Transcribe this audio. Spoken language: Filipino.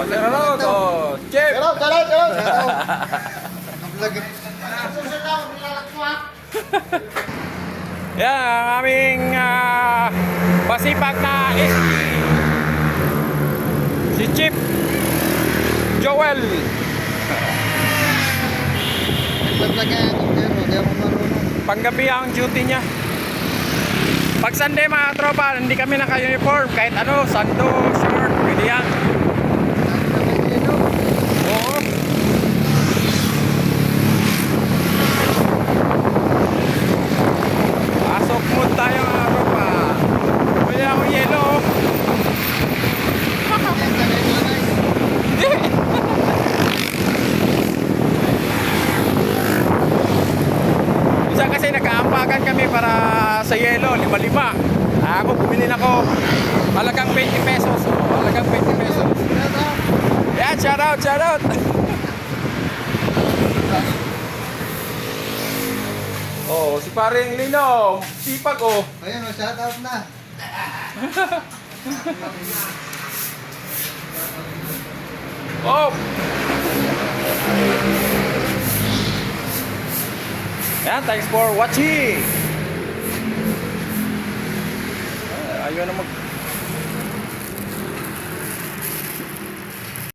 Oh, shoutout. Oh, Chip. Shoutout. Yan ang aming pasipag na si Chip Joel. Panggabi ang duty niya. Pag Sunday mga tropa, hindi kami naka-uniform. Kahit ano, sando, short, pwede yan. Oo. Pasok mood tayo mga tropa. Pwede akong yelo. Hindi. Isa kasi nagkaampakan kami para sa yelo, 5-5. Ako bumili na ko halagang 20 pesos. Halagang 20 pesos. Yan, shoutout. Oh, si paring Lino, sipag oh. Ayun, shoutout na. Oh. Yan, thanks for watching. Ayaw na mag